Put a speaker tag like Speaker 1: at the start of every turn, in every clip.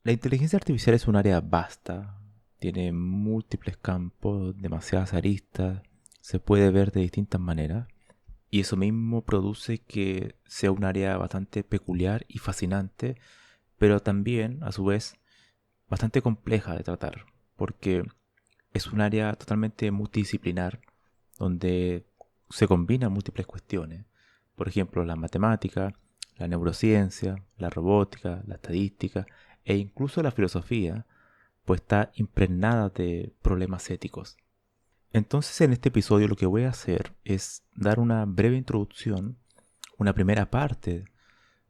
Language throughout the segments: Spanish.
Speaker 1: La inteligencia artificial es un área vasta, tiene múltiples campos, demasiadas aristas, se puede ver de distintas maneras y eso mismo produce que sea un área bastante peculiar y fascinante, pero también, a su vez, bastante compleja de tratar, porque es un área totalmente multidisciplinar donde se combinan múltiples cuestiones. Por ejemplo, la matemática, la neurociencia, la robótica, la estadística e incluso la filosofía, pues está impregnada de problemas éticos. Entonces en este episodio lo que voy a hacer es dar una breve introducción, una primera parte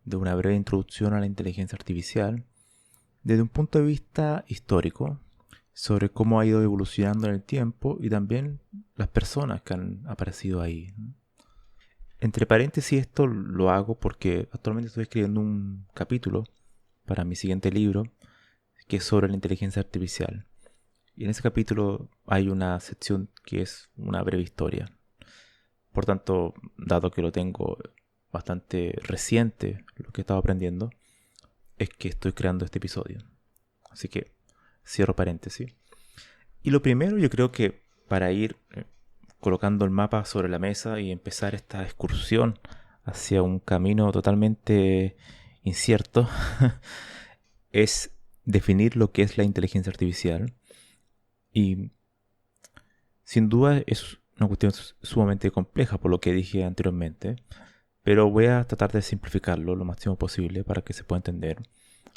Speaker 1: de una breve introducción a la inteligencia artificial desde un punto de vista histórico, sobre cómo ha ido evolucionando en el tiempo y también las personas que han aparecido ahí. Entre paréntesis, esto lo hago porque actualmente estoy escribiendo un capítulo para mi siguiente libro que es sobre la inteligencia artificial. Y en ese capítulo hay una sección que es una breve historia. Por tanto, dado que lo tengo bastante reciente, lo que he estado aprendiendo, es que estoy creando este episodio. Así que cierro paréntesis. Y lo primero, yo creo que para ir colocando el mapa sobre la mesa y empezar esta excursión hacia un camino totalmente incierto, es definir lo que es la inteligencia artificial. Y sin duda es una cuestión sumamente compleja por lo que dije anteriormente, pero voy a tratar de simplificarlo lo máximo posible para que se pueda entender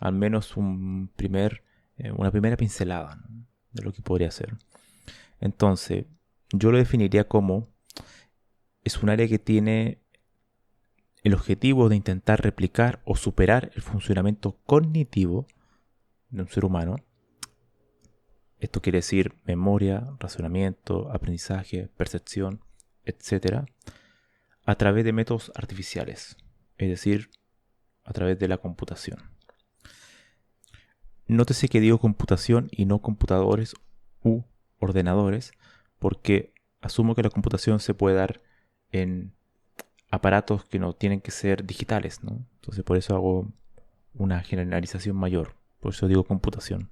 Speaker 1: al menos una primera pincelada, ¿no?, de lo que podría ser. Entonces, yo lo definiría como es un área que tiene el objetivo de intentar replicar o superar el funcionamiento cognitivo de un ser humano. Esto quiere decir memoria, razonamiento, aprendizaje, percepción, etcétera, a través de métodos artificiales, es decir, a través de la computación. Nótese que digo computación y no computadores u ordenadores, porque asumo que la computación se puede dar en aparatos que no tienen que ser digitales, ¿no? Entonces por eso hago una generalización mayor, por eso digo computación.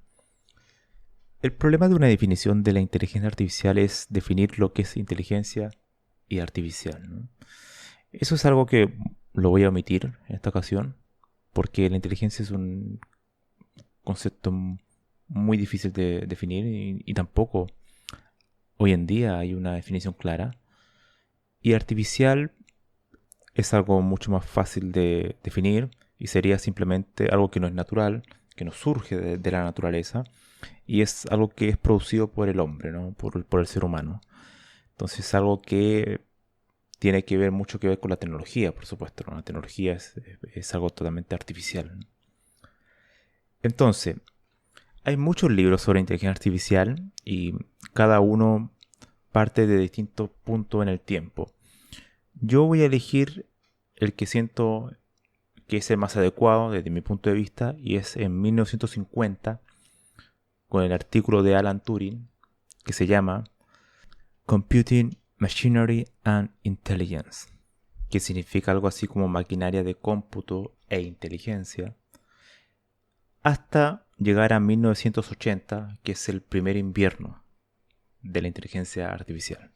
Speaker 1: El problema de una definición de la inteligencia artificial es definir lo que es inteligencia y artificial, ¿no? Eso es algo que lo voy a omitir en esta ocasión, porque la inteligencia es un concepto muy difícil de definir y tampoco hoy en día hay una definición clara. Y artificial es algo mucho más fácil de definir y sería simplemente algo que no es natural, que no surge de la naturaleza y es algo que es producido por el hombre, ¿no? Por el ser humano. Entonces es algo que tiene que ver mucho que ver con la tecnología, por supuesto, ¿no? La tecnología es algo totalmente artificial, ¿no? Entonces, hay muchos libros sobre inteligencia artificial y cada uno parte de distintos puntos en el tiempo. Yo voy a elegir el que siento que es el más adecuado desde mi punto de vista y es en 1950 con el artículo de Alan Turing que se llama Computing Machinery and Intelligence, que significa algo así como maquinaria de cómputo e inteligencia, hasta llegar a 1980, que es el primer invierno de la inteligencia artificial.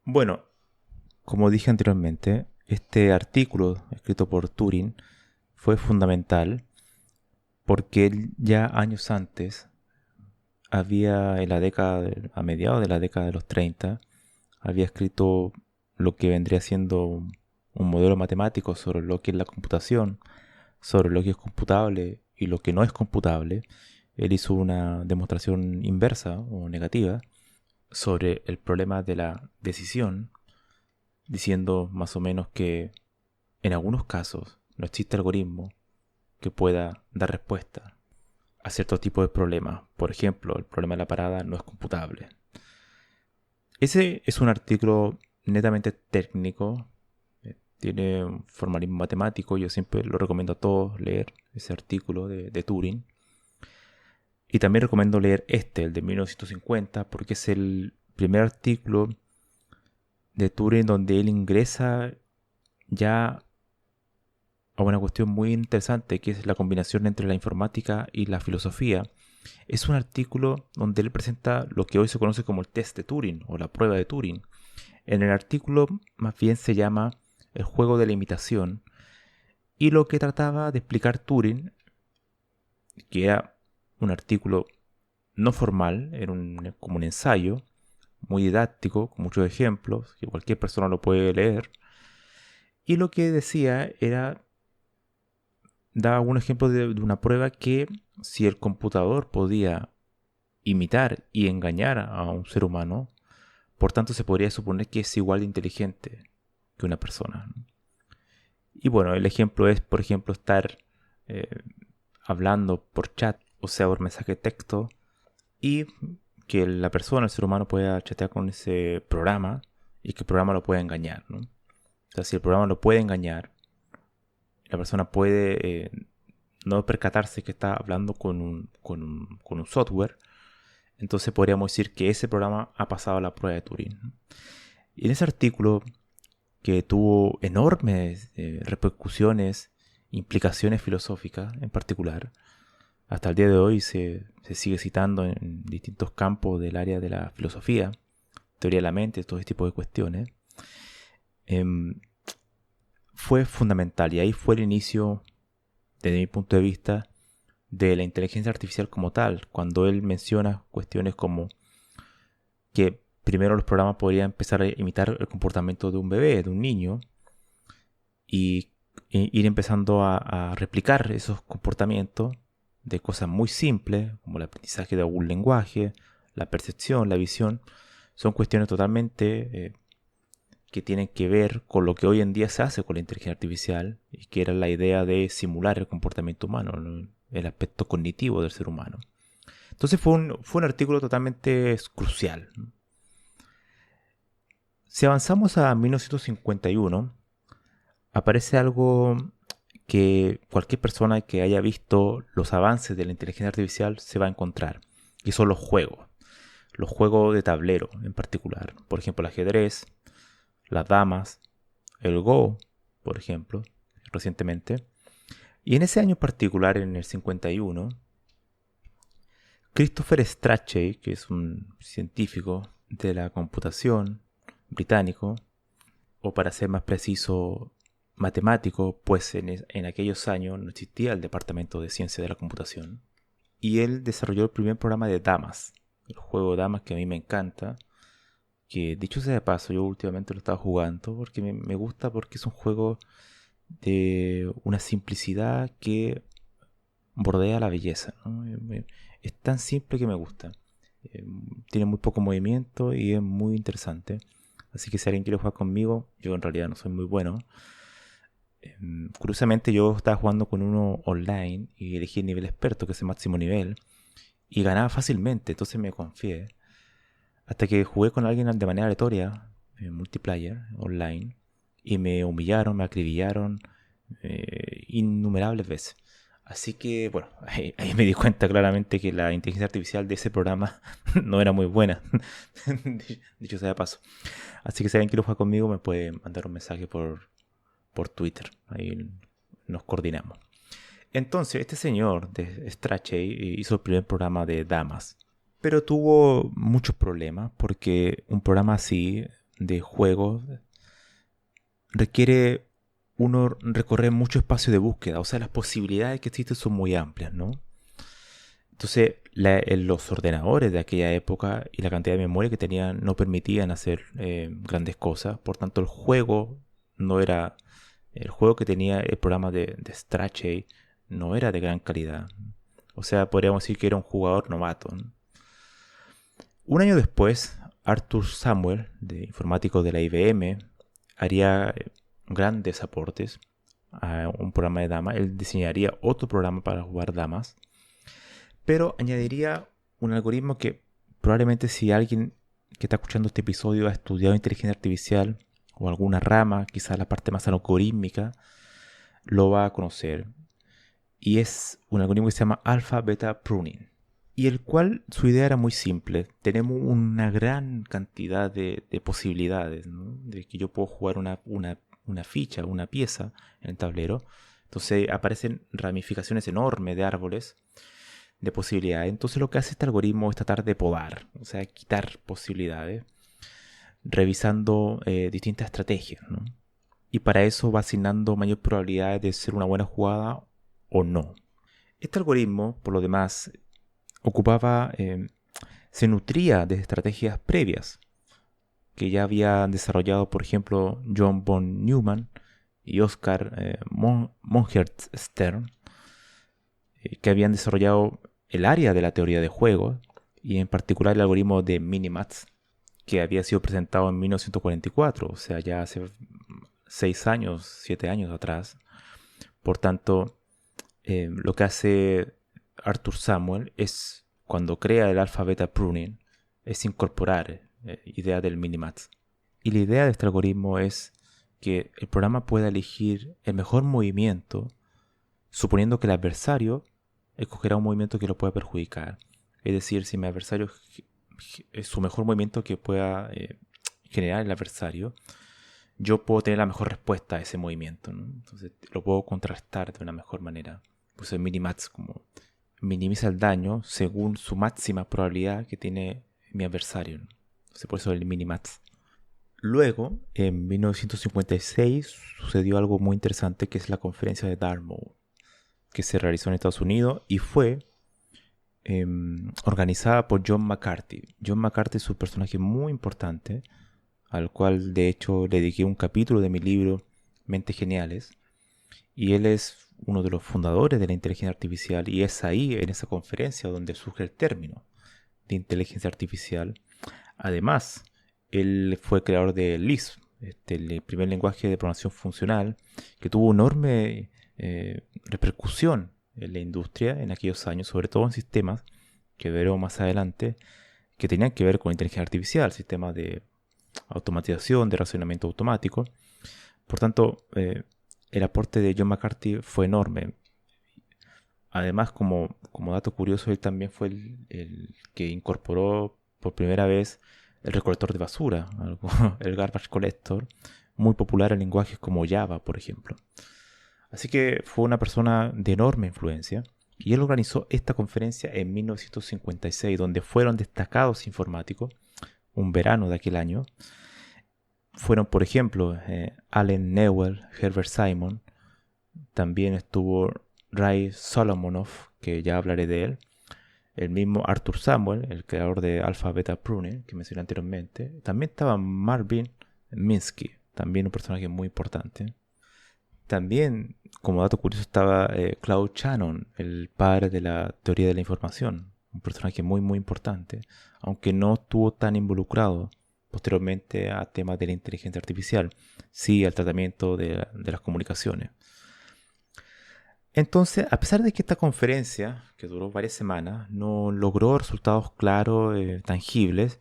Speaker 1: Bueno, como dije anteriormente, este artículo escrito por Turing fue fundamental porque él ya años antes había en la a mediados de la década de los 30, había escrito lo que vendría siendo un modelo matemático sobre lo que es la computación, sobre lo que es computable y lo que no es computable. Él hizo una demostración inversa o negativa sobre el problema de la decisión, diciendo más o menos que en algunos casos no existe algoritmo que pueda dar respuesta a cierto tipo de problemas. Por ejemplo, el problema de la parada no es computable. Ese es un artículo netamente técnico, tiene un formalismo matemático. Yo siempre lo recomiendo a todos leer ese artículo de Turing. Y también recomiendo leer el de 1950, porque es el primer artículo de Turing donde él ingresa ya a una cuestión muy interesante, que es la combinación entre la informática y la filosofía. Es un artículo donde él presenta lo que hoy se conoce como el test de Turing o la prueba de Turing. En el artículo más bien se llama el juego de la imitación, y lo que trataba de explicar Turing, que era un artículo no formal, era como un ensayo, muy didáctico, con muchos ejemplos, que cualquier persona lo puede leer, y lo que decía era, daba un ejemplo de una prueba que si el computador podía imitar y engañar a un ser humano, por tanto se podría suponer que es igual de inteligente que una persona. Y bueno, el ejemplo es, por ejemplo, estar eh, hablando por chat, o sea, por mensaje de texto, y que la persona, el ser humano, pueda chatear con ese programa y que el programa lo pueda engañar, ¿no? O sea, si el programa lo puede engañar, la persona puede no percatarse que está hablando con un software, entonces podríamos decir que ese programa ha pasado la prueba de Turing, ¿no? Y en ese artículo, que tuvo enormes repercusiones, implicaciones filosóficas en particular, hasta el día de hoy se sigue citando en distintos campos del área de la filosofía, teoría de la mente, todo este tipo de cuestiones, fue fundamental, y ahí fue el inicio, desde mi punto de vista, de la inteligencia artificial como tal, cuando él menciona cuestiones como que primero los programas podrían empezar a imitar el comportamiento de un bebé, de un niño, y ir empezando a replicar esos comportamientos de cosas muy simples, como el aprendizaje de algún lenguaje, la percepción, la visión. Son cuestiones totalmente que tienen que ver con lo que hoy en día se hace con la inteligencia artificial, y que era la idea de simular el comportamiento humano, ¿no? El aspecto cognitivo del ser humano. Entonces fue un artículo totalmente crucial. Si avanzamos a 1951, aparece algo que cualquier persona que haya visto los avances de la inteligencia artificial se va a encontrar, y son los juegos de tablero en particular. Por ejemplo, el ajedrez, las damas, el Go, por ejemplo, recientemente. Y en ese año particular, en el 51, Christopher Strachey, que es un científico de la computación británico, o para ser más preciso, matemático, pues en aquellos años no existía el Departamento de Ciencia de la Computación. Y él desarrolló el primer programa de damas, el juego de damas que a mí me encanta, que dicho sea de paso, yo últimamente lo estaba jugando porque me gusta, porque es un juego de una simplicidad que bordea la belleza, ¿no? Es tan simple que me gusta. Eh, Tiene muy poco movimiento y es muy interesante. Así que si alguien quiere jugar conmigo, yo en realidad no soy muy bueno. Curiosamente yo estaba jugando con uno online y elegí el nivel experto, que es el máximo nivel, y ganaba fácilmente, entonces me confié. Hasta que jugué con alguien de manera aleatoria, en multiplayer, online, y me humillaron, me acribillaron innumerables veces. Así que, bueno, ahí me di cuenta claramente que la inteligencia artificial de ese programa no era muy buena, dicho sea de paso. Así que si alguien quiere jugar conmigo, me puede mandar un mensaje por Twitter. Ahí nos coordinamos. Entonces, este señor de Strachey hizo el primer programa de damas, pero tuvo muchos problemas porque un programa así de juegos requiere uno recorrer mucho espacio de búsqueda, o sea, las posibilidades que existen son muy amplias, ¿no? Entonces, los ordenadores de aquella época y la cantidad de memoria que tenían no permitían hacer grandes cosas, por tanto el juego no era, el juego que tenía el programa de Strachey no era de gran calidad. O sea, podríamos decir que era un jugador novato, ¿no? Un año después, Arthur Samuel, de informático de la IBM, haría grandes aportes a un programa de damas. Él diseñaría otro programa para jugar damas, pero añadiría un algoritmo que probablemente, si alguien que está escuchando este episodio ha estudiado inteligencia artificial o alguna rama, quizás la parte más algorítmica, lo va a conocer. Y es un algoritmo que se llama Alpha Beta Pruning, y el cual su idea era muy simple. Tenemos una gran cantidad de posibilidades, ¿no? De que yo puedo jugar una ficha, una pieza en el tablero. Entonces aparecen ramificaciones enormes de árboles de posibilidades. Entonces lo que hace este algoritmo es tratar de podar, o sea, quitar posibilidades, revisando distintas estrategias, ¿no? Y para eso va asignando mayor probabilidad de ser una buena jugada o no. Este algoritmo, por lo demás, se nutría de estrategias previas que ya habían desarrollado, por ejemplo, John von Neumann y Oscar Morgenstern, que habían desarrollado el área de la teoría de juegos y en particular el algoritmo de Minimax, que había sido presentado en 1944, o sea, ya hace 6 años, 7 años atrás. Por tanto, lo que hace Arthur Samuel es, cuando crea el alfa-beta pruning, es incorporar ideas del Minimax. Y la idea de este algoritmo es que el programa pueda elegir el mejor movimiento, suponiendo que el adversario escogerá un movimiento que lo pueda perjudicar. Es decir, si mi adversario es su mejor movimiento que pueda generar el adversario, yo puedo tener la mejor respuesta a ese movimiento, ¿no? Entonces lo puedo contrastar de una mejor manera. Pues el Minimax como minimiza el daño según su máxima probabilidad que tiene mi adversario, ¿no? Entonces por eso el Minimax. Luego, en 1956, sucedió algo muy interesante, que es la conferencia de Dartmouth, que se realizó en Estados Unidos y fue organizada por John McCarthy. John McCarthy es un personaje muy importante, al cual de hecho le dediqué un capítulo de mi libro Mentes Geniales, y él es uno de los fundadores de la inteligencia artificial, y es ahí, en esa conferencia, donde surge el término de inteligencia artificial. Además, él fue creador de Lisp, el primer lenguaje de programación funcional, que tuvo enorme repercusión en la industria en aquellos años, sobre todo en sistemas que veremos más adelante, que tenían que ver con inteligencia artificial, sistemas de automatización, de racionamiento automático. Por tanto, el aporte de John McCarthy fue enorme. Además, como dato curioso, él también fue el que incorporó por primera vez el recolector de basura, el garbage collector, muy popular en lenguajes como Java, por ejemplo. Así que fue una persona de enorme influencia, y él organizó esta conferencia en 1956, donde fueron destacados informáticos, un verano de aquel año. Fueron, por ejemplo, Allen Newell, Herbert Simon, también estuvo Ray Solomonoff, que ya hablaré de él, el mismo Arthur Samuel, el creador de Alpha Beta Pruning, que mencioné anteriormente. También estaba Marvin Minsky, también un personaje muy importante. También, como dato curioso, estaba Claude Shannon, el padre de la teoría de la información, un personaje muy muy importante, aunque no estuvo tan involucrado posteriormente a temas de la inteligencia artificial, sí al tratamiento de las comunicaciones. Entonces, a pesar de que esta conferencia, que duró varias semanas, no logró resultados claros, tangibles,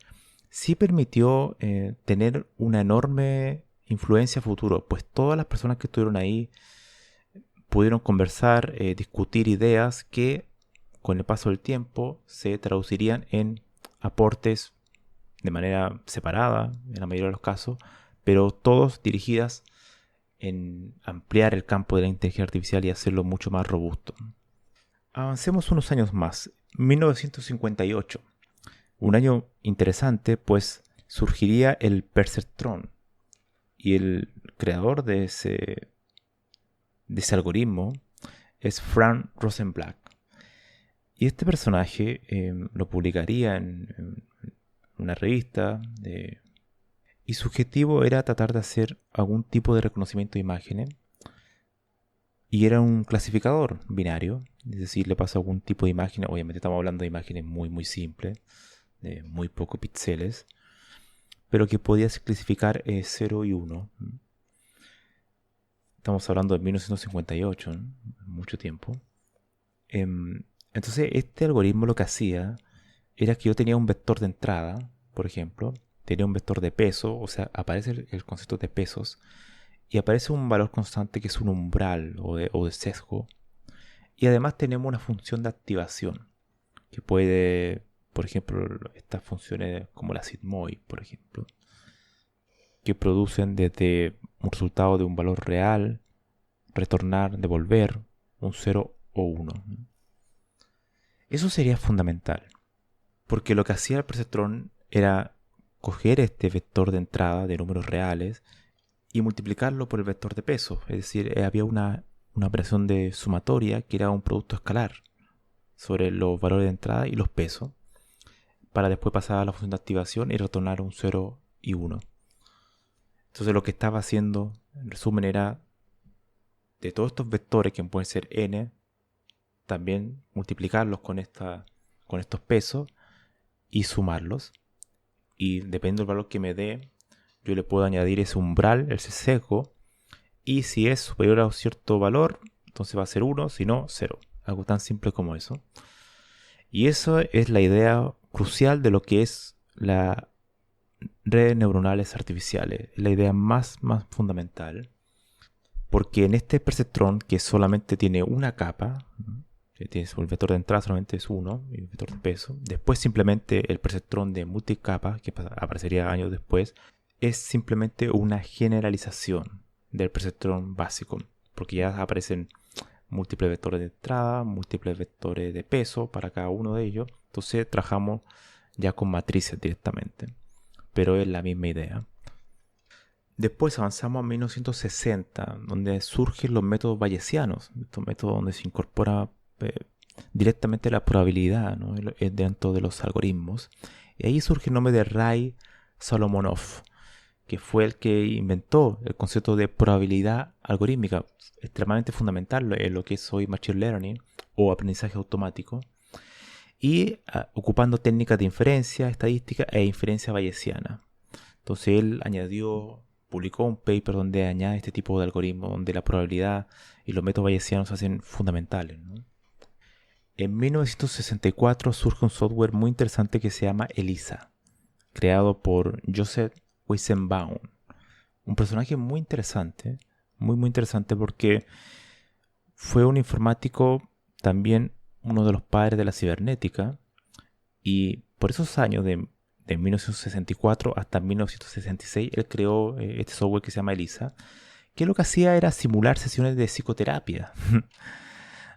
Speaker 1: sí permitió tener una enorme influencia a futuro, pues todas las personas que estuvieron ahí pudieron conversar, discutir ideas que con el paso del tiempo se traducirían en aportes de manera separada, en la mayoría de los casos, pero todos dirigidas en ampliar el campo de la inteligencia artificial y hacerlo mucho más robusto. Avancemos unos años más. 1958. Un año interesante, pues surgiría el perceptrón. Y el creador de ese algoritmo es Frank Rosenblatt. Y este personaje lo publicaría en una revista y su objetivo era tratar de hacer algún tipo de reconocimiento de imágenes. Y era un clasificador binario, es decir, le pasa algún tipo de imagen. Obviamente estamos hablando de imágenes muy muy simples, de muy pocos píxeles, pero que podía clasificar 0 y 1. Estamos hablando de 1958, ¿no? Mucho tiempo. Entonces este algoritmo lo que hacía era que yo tenía un vector de entrada, por ejemplo, tenía un vector de peso, o sea, aparece el concepto de pesos, y aparece un valor constante que es un umbral o de sesgo. Y además tenemos una función de activación que puede, por ejemplo, estas funciones como la sigmoid, por ejemplo, que producen desde un resultado de un valor real retornar, devolver un 0 o 1. Eso sería fundamental, porque lo que hacía el perceptrón era coger este vector de entrada de números reales y multiplicarlo por el vector de peso. Es decir, había una operación de sumatoria que era un producto escalar sobre los valores de entrada y los pesos, para después pasar a la función de activación y retornar un 0 y 1. Entonces lo que estaba haciendo, en resumen, era de todos estos vectores que pueden ser n, también multiplicarlos con estos pesos y sumarlos. Y dependiendo del valor que me dé, yo le puedo añadir ese umbral, ese sesgo. Y si es superior a un cierto valor, entonces va a ser 1, si no, 0. Algo tan simple como eso. Y eso es la idea crucial de lo que es la redes neuronales artificiales. Es la idea más fundamental. Porque en este perceptrón, que solamente tiene una capa, que tiene el vector de entrada solamente es 1, y el vector de peso. Después simplemente el perceptrón de multicapa, que aparecería años después, es simplemente una generalización del perceptrón básico. Porque ya aparecen múltiples vectores de entrada, múltiples vectores de peso para cada uno de ellos. Entonces trabajamos ya con matrices directamente. Pero es la misma idea. Después avanzamos a 1960, donde surgen los métodos bayesianos, estos métodos donde se incorpora directamente la probabilidad, ¿no?, dentro de los algoritmos. Y ahí surge el nombre de Ray Solomonov, que fue el que inventó el concepto de probabilidad algorítmica, extremadamente fundamental en lo que es hoy Machine Learning o aprendizaje automático, y ocupando técnicas de inferencia, estadística e inferencia bayesiana. Entonces él publicó un paper donde añade este tipo de algoritmos, donde la probabilidad y los métodos bayesianos se hacen fundamentales, ¿no? En 1964 surge un software muy interesante que se llama ELIZA, creado por Joseph Weizenbaum. Un personaje muy interesante, muy interesante, porque fue un informático, también uno de los padres de la cibernética, y por esos años de 1964 hasta 1966, él creó este software que se llama ELIZA, que lo que hacía era simular sesiones de psicoterapia.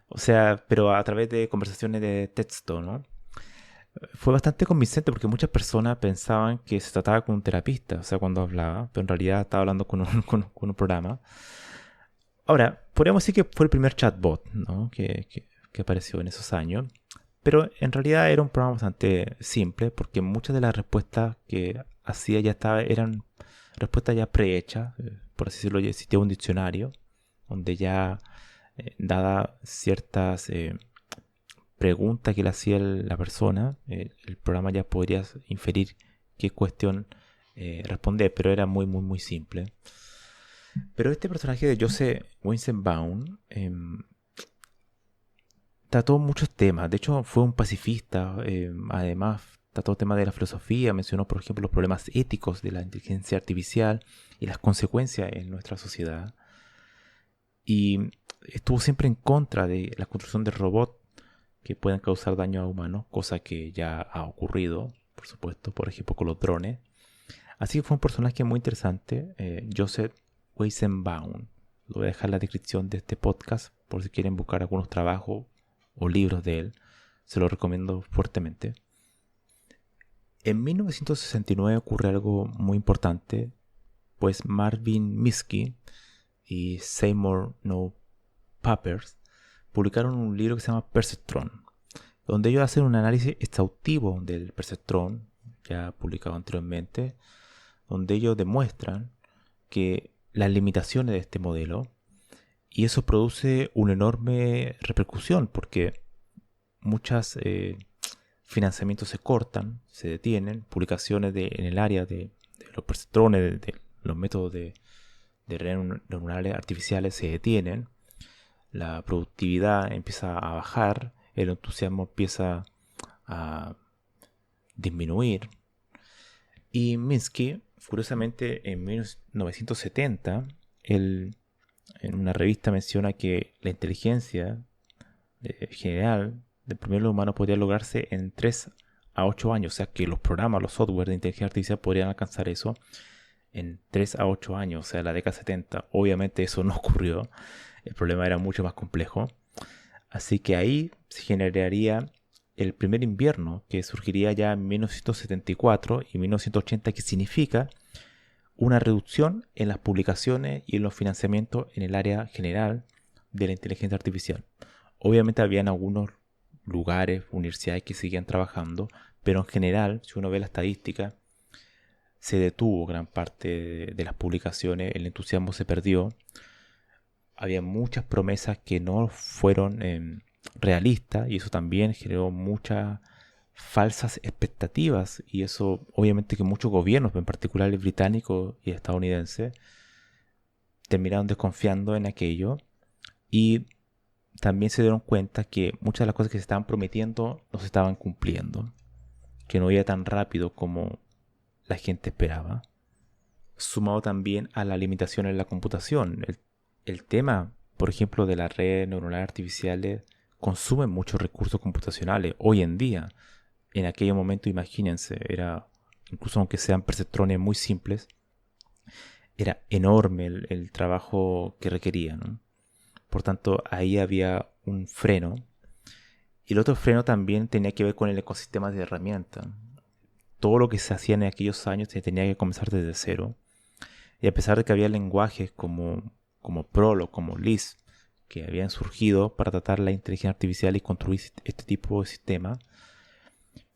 Speaker 1: O sea, pero a través de conversaciones de texto, ¿no? Fue bastante convincente porque muchas personas pensaban que se trataba con un terapista, o sea, cuando hablaba, pero en realidad estaba hablando con un programa. Ahora, podríamos decir que fue el primer chatbot, ¿no?, que apareció en esos años. Pero en realidad era un programa bastante simple, porque muchas de las respuestas que hacía eran respuestas ya prehechas. Por así decirlo, ya existía un diccionario donde ya, dada ciertas preguntas que le hacía la persona, el programa ya podría inferir qué cuestión responder, pero era muy simple. Pero este personaje de Joseph Weizenbaum trató muchos temas. De hecho, fue un pacifista. Además, trató temas de la filosofía. Mencionó, por ejemplo, los problemas éticos de la inteligencia artificial y las consecuencias en nuestra sociedad. Y estuvo siempre en contra de la construcción de robots que pueden causar daño a humanos, cosa que ya ha ocurrido, por supuesto, por ejemplo, con los drones. Así que fue un personaje muy interesante, Joseph Weizenbaum. Lo voy a dejar en la descripción de este podcast por si quieren buscar algunos trabajos o libros de él. Se lo recomiendo fuertemente. En 1969 ocurre algo muy importante, pues Marvin Minsky y Seymour Papers publicaron un libro que se llama Perceptron, donde ellos hacen un análisis exhaustivo del perceptrón, ya publicado anteriormente, donde ellos demuestran que las limitaciones de este modelo, y eso produce una enorme repercusión, porque muchos financiamientos se cortan, se detienen, publicaciones en el área de los perceptrones, de los métodos de redes neuronales artificiales se detienen, la productividad empieza a bajar, el entusiasmo empieza a disminuir. Y Minsky, curiosamente, en 1970, él en una revista menciona que la inteligencia general del promedio humano podría lograrse en 3 a 8 años. O sea que los programas, los software de inteligencia artificial podrían alcanzar eso en 3 a 8 años, o sea, la década 70. Obviamente eso no ocurrió, el problema era mucho más complejo. Así que ahí se generaría el primer invierno, que surgiría ya en 1974 y 1980, que significa una reducción en las publicaciones y en los financiamientos en el área general de la inteligencia artificial. Obviamente habían algunos lugares, universidades que seguían trabajando, pero en general, si uno ve la estadística, se detuvo gran parte de las publicaciones, el entusiasmo se perdió, había muchas promesas que no fueron realistas y eso también generó muchas falsas expectativas y eso obviamente que muchos gobiernos, en particular el británico y el estadounidense, terminaron desconfiando en aquello y también se dieron cuenta que muchas de las cosas que se estaban prometiendo no se estaban cumpliendo, que no iba tan rápido como la gente esperaba, sumado también a la limitación en la computación. El tema, por ejemplo, de las redes neuronales artificiales consumen muchos recursos computacionales hoy en día. En aquel momento, imagínense, era, incluso aunque sean perceptrones muy simples, era enorme el trabajo que requería, ¿no? Por tanto, ahí había un freno. Y el otro freno también tenía que ver con el ecosistema de herramientas. Todo lo que se hacía en aquellos años se tenía que comenzar desde cero. Y a pesar de que había lenguajes como Prolog, como Lisp, que habían surgido para tratar la inteligencia artificial y construir este tipo de sistemas,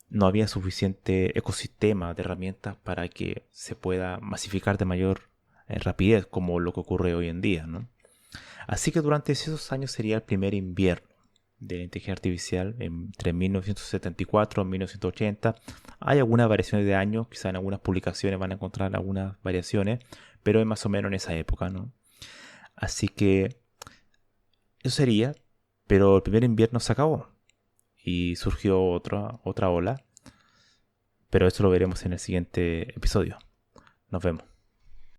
Speaker 1: no había suficiente ecosistema de herramientas para que se pueda masificar de mayor rapidez, como lo que ocurre hoy en día, ¿no? Así que durante esos años sería el primer invierno de la inteligencia artificial, entre 1974 y 1980. Hay algunas variaciones de años, quizá en algunas publicaciones van a encontrar algunas variaciones, pero es más o menos en esa época, ¿no? Así que eso sería, pero el primer invierno se acabó y surgió otra ola, pero eso lo veremos en el siguiente episodio. Nos vemos.